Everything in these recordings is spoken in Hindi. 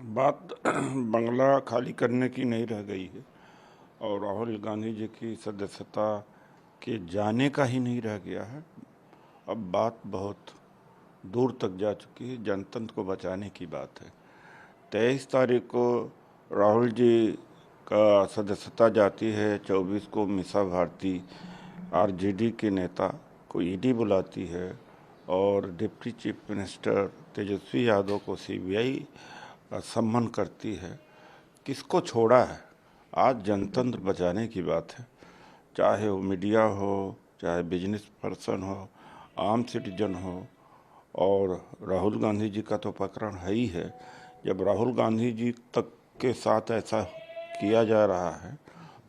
बात बंगला खाली करने की नहीं रह गई है और राहुल गांधी जी की सदस्यता के जाने का ही नहीं रह गया है। अब बात बहुत दूर तक जा चुकी है, जनतंत्र को बचाने की बात है। 23 तारीख को राहुल जी का सदस्यता जाती है, 24 को मीसा भारती आरजेडी के नेता को ईडी बुलाती है और deputy chief minister Tejashwi Yadav को सीबीआई सम्मन करती है। किसको छोड़ा है? आज जनतंत्र बचाने की बात है, चाहे वो मीडिया हो, चाहे बिजनेस पर्सन हो, आम सिटीजन हो। और राहुल गांधी जी का तो प्रकरण है ही है। जब राहुल गांधी जी तक के साथ ऐसा किया जा रहा है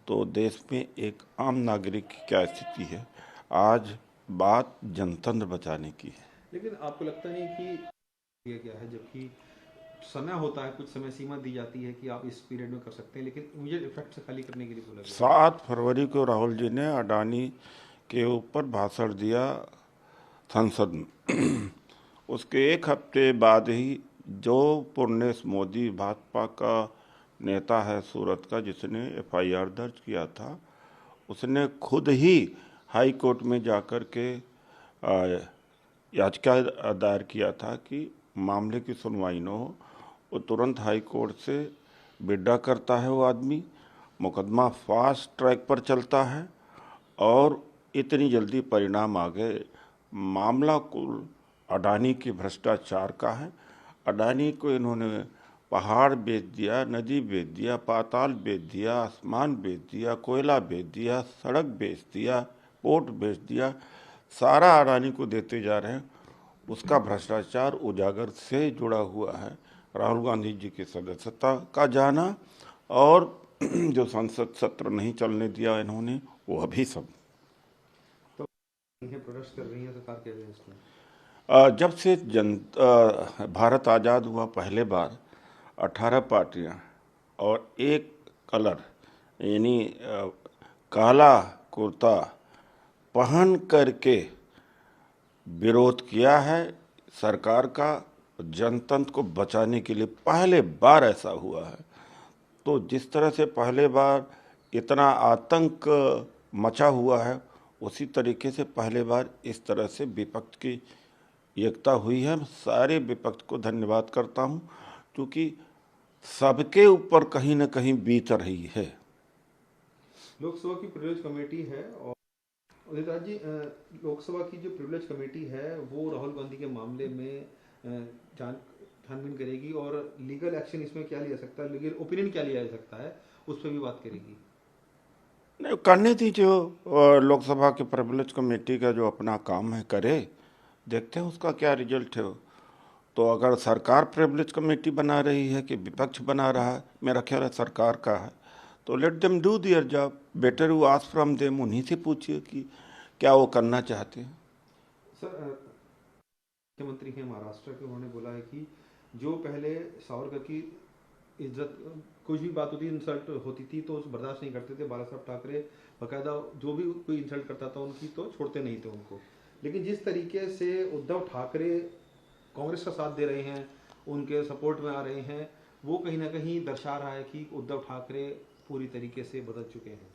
तो देश में एक आम नागरिक की क्या स्थिति है? आज बात जनतंत्र बचाने की है। लेकिन आपको लगता नहीं कि ये क्या है, जबकि समय होता है, कुछ समय सीमा दी जाती है कि आप इस पीरियड में कर सकते हैं, लेकिन इमीडिएट इफेक्ट से खाली करने के लिए बोला गया है। 7 फरवरी को राहुल जी ने अडानी के ऊपर भाषण दिया संसद में। उसके एक हफ्ते बाद ही जो पुर्णेश मोदी भाजपा का नेता है सूरत का, जिसने एफआईआर दर्ज किया था, उसने खुद ही हाई कोर्ट में जाकर के याचिका दायर किया था कि मामले की सुनवाई न हो। वो तुरंत हाई कोर्ट से विड्रॉ करता है, वो आदमी मुकदमा फास्ट ट्रैक पर चलता है और इतनी जल्दी परिणाम आ गए। मामला कुल अडानी के भ्रष्टाचार का है। अडानी को इन्होंने पहाड़ बेच दिया, नदी बेच दिया, पाताल बेच दिया, आसमान बेच दिया, कोयला बेच दिया, सड़क बेच दिया, पोर्ट बेच दिया, सारा अडानी को देते जा रहे हैं। उसका भ्रष्टाचार उजागर से जुड़ा हुआ है। राहुल गांधी जी की सदस्यता का जाना और जो संसद सत्र नहीं चलने दिया इन्होंने, वो अभी सब। तो प्रोटेस्ट कर रही है सरकार के अगेंस्ट में। जब से भारत आज़ाद हुआ पहले बार 18 पार्टियां और एक कलर यानी काला कुर्ता पहन करके विरोध किया है सरकार का। जनतंत्र को बचाने के लिए पहले बार ऐसा हुआ है। तो जिस तरह से पहले बार इतना आतंक मचा हुआ है, उसी तरीके से पहले बार इस तरह से विपक्ष की एकता हुई है। सारे विपक्ष को धन्यवाद करता हूं, क्योंकि सबके ऊपर कहीं ना कहीं बीत रही है। लोकसभा की प्रिविलेज कमेटी है और उदित राज जी, लोकसभा की जो प्रिविलेज कमेटी है वो राहुल गांधी के मामले में जान छानबीन करेगी और लीगल एक्शन इसमें क्या लिया सकता है, लीगल ओपिनियन क्या लिया जा सकता है, उस पर भी बात करेगी। नहीं, करने दीजिए। लोकसभा के प्रिविलेज कमेटी का जो अपना काम है करे, देखते हैं उसका क्या रिजल्ट है। तो अगर सरकार प्रिविलेज कमेटी बना रही है कि विपक्ष बना रहा है, मेरा ख्याल है सरकार का है, तो let them do their job. Better you ask from them, उन्हीं से पूछिए कि क्या वो करना चाहते हैं। सर, मुख्यमंत्री हैं महाराष्ट्र के, उन्होंने बोला है कि जो पहले सावरकर की इज्जत, कुछ भी बात होती, इंसल्ट होती थी तो बर्दाश्त नहीं करते थे बाला साहब ठाकरे। बाकायदा जो भी कोई इंसल्ट करता था उनकी तो छोड़ते नहीं थे उनको। लेकिन जिस तरीके से उद्धव ठाकरे कांग्रेस का साथ दे रहे हैं, उनके सपोर्ट में आ रहे हैं, वो कहीं ना कहीं दर्शा रहा है कि उद्धव ठाकरे पूरी तरीके से बदल चुके हैं।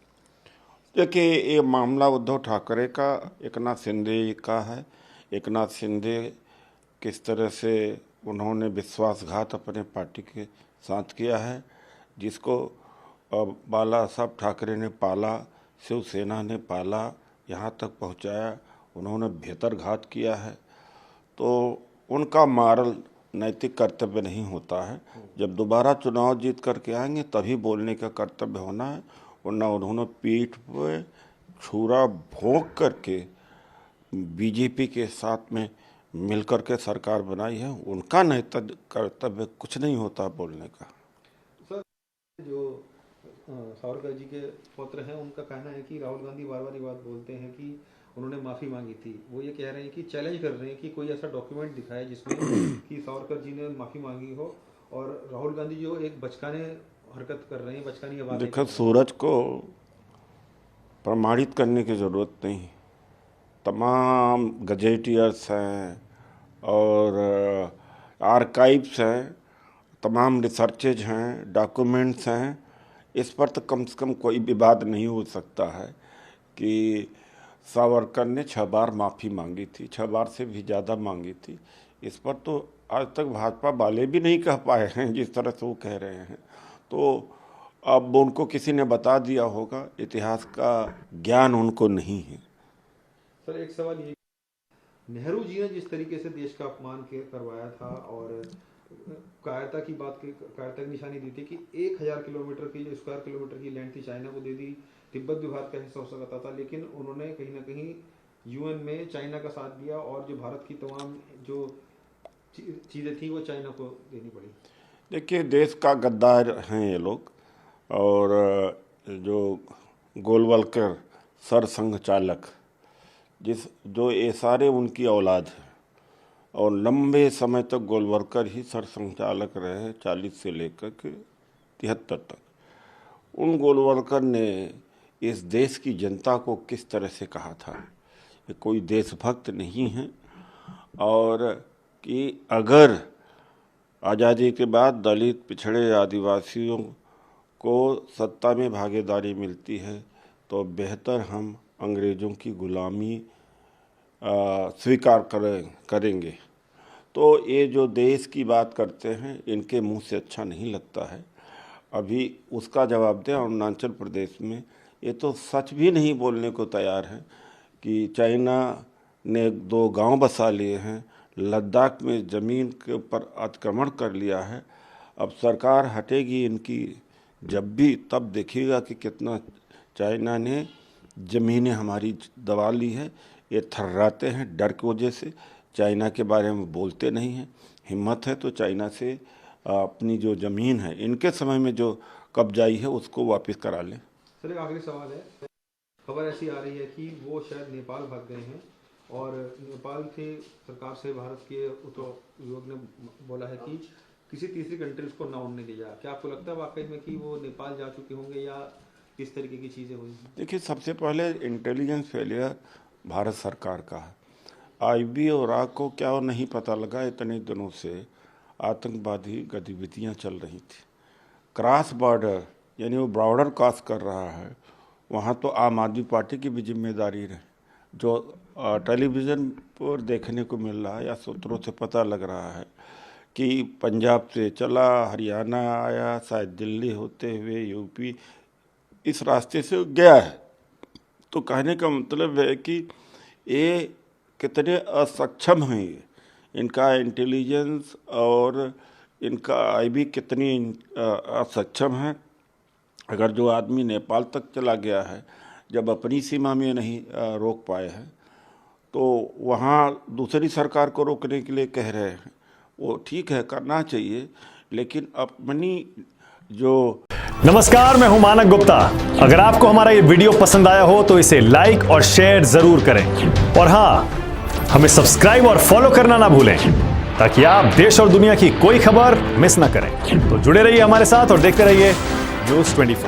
देखिए, ये मामला उद्धव ठाकरे का, एकनाथ शिंदे का है। एकनाथ शिंदे किस तरह से उन्होंने विश्वासघात अपने पार्टी के साथ किया है, जिसको बाला साहब ठाकरे ने पाला, शिवसेना ने पाला, यहाँ तक पहुँचाया, उन्होंने भीतरघात किया है। तो उनका मॉरल नैतिक कर्तव्य नहीं होता है। जब दोबारा चुनाव जीत करके आएंगे तभी बोलने का कर्तव्य होना है, वरना उन्होंने पीठ पे छुरा भोंक करके बीजेपी के साथ में मिलकर के सरकार बनाई है। उनका नैतिक कर्तव्य कुछ नहीं होता बोलने का। सर, जो सावरकर जी के पौत्र हैं, उनका कहना है कि राहुल गांधी बार बार ये बात बोलते हैं कि उन्होंने माफ़ी मांगी थी। वो ये कह रहे हैं कि चैलेंज कर रहे हैं कि कोई ऐसा डॉक्यूमेंट दिखाए जिसमें कि सावरकर जी ने माफ़ी मांगी हो, और राहुल गांधी जो एक बचकाने हरकत कर रहे हैं, बचकानी बातें कर देखो, रहे हैं। सूरज को प्रमाणित करने की ज़रूरत नहीं। तमाम गजेटियर्स हैं और आर्काइव्स हैं, तमाम रिसर्चेज हैं, डॉक्यूमेंट्स हैं, इस पर तो कम से कम कोई विवाद नहीं हो सकता है कि सावरकर ने 6 बार माफ़ी मांगी थी, 6 बार से भी ज़्यादा मांगी थी। इस पर तो आज तक भाजपा वाले भी नहीं कह पाए हैं जिस तरह से वो कह रहे हैं। तो अब उनको किसी ने बता दिया होगा, इतिहास का ज्ञान उनको नहीं है। सर एक सवाल ये, नेहरू जी ने जिस तरीके से देश का अपमान करवाया था और कायरता की कायरता की निशानी दी थी कि 1000 किलोमीटर की जो स्क्वायर किलोमीटर की लैंड थी चाइना को दे दी, तिब्बत भी भारत का हिस्सा हो सकता था, लेकिन उन्होंने कहीं ना कहीं यूएन में चाइना का साथ दिया और जो भारत की तमाम जो चीज़ें थी वो चाइना को देनी पड़ी। देखिए, देश का गद्दार हैं ये लोग, और जो गोलवलकर सर संघ चालक जो ये सारे उनकी औलाद है, और लंबे समय तक गोलवलकर ही सर संचालक रहे, 40 से लेकर के 73 तक। उन गोलवलकर ने इस देश की जनता को किस तरह से कहा था, ये कोई देशभक्त नहीं है, और कि अगर आज़ादी के बाद दलित, पिछड़े, आदिवासियों को सत्ता में भागीदारी मिलती है तो बेहतर हम अंग्रेज़ों की गुलामी स्वीकार करेंगे। तो ये जो देश की बात करते हैं, इनके मुंह से अच्छा नहीं लगता है। अभी उसका जवाब दें, अरुणाचल प्रदेश में ये तो सच भी नहीं बोलने को तैयार है कि चाइना ने 2 गांव बसा लिए हैं, लद्दाख में ज़मीन के ऊपर आक्रमण कर लिया है। अब सरकार हटेगी इनकी जब भी, तब देखिएगा कि कितना चाइना ने ज़मीनें हमारी दबा ली है। ये थर्राते हैं डर की वजह से, चाइना के बारे में बोलते नहीं हैं। हिम्मत है तो चाइना से अपनी जो ज़मीन है इनके समय में जो कब्जाई है उसको वापस करा लें। सर एक आखिरी सवाल है, खबर ऐसी आ रही है कि वो शायद नेपाल भाग गए हैं और नेपाल के सरकार से भारत के उद्योग ने बोला है कि किसी तीसरी कंट्रीज को ना उड़ने दिया। क्या आपको लगता है वाकई में कि वो नेपाल जा चुके होंगे या किस तरीके की चीज़ें हुई? देखिए, सबसे पहले इंटेलिजेंस फेलियर भारत सरकार का है। आईबी और आग को क्या नहीं पता लगा, इतने दिनों से आतंकवादी गतिविधियां चल रही थी। क्रॉस बॉर्डर यानी वो बॉर्डर क्रॉस कर रहा है, वहाँ तो आम आदमी पार्टी की भी जिम्मेदारी रहे। जो टेलीविज़न पर देखने को मिल रहा है या सूत्रों से पता लग रहा है कि पंजाब से चला, हरियाणा आया, शायद दिल्ली होते हुए यूपी, इस रास्ते से गया है। तो कहने का मतलब है कि ये कितने असक्षम हैं, इनका इंटेलिजेंस और इनका आईबी कितनी असक्षम है। अगर जो आदमी नेपाल तक चला गया है, जब अपनी सीमा में नहीं रोक पाए हैं, तो वहाँ दूसरी सरकार को रोकने के लिए कह रहे हैं। वो ठीक है, करना चाहिए, लेकिन अपनी जो नमस्कार, मैं हूं मानक गुप्ता। अगर आपको हमारा ये वीडियो पसंद आया हो तो इसे लाइक और शेयर जरूर करें, और हाँ, हमें सब्सक्राइब और फॉलो करना ना भूलें ताकि आप देश और दुनिया की कोई खबर मिस ना करें। तो जुड़े रहिए हमारे साथ और देखते रहिए न्यूज़ 24।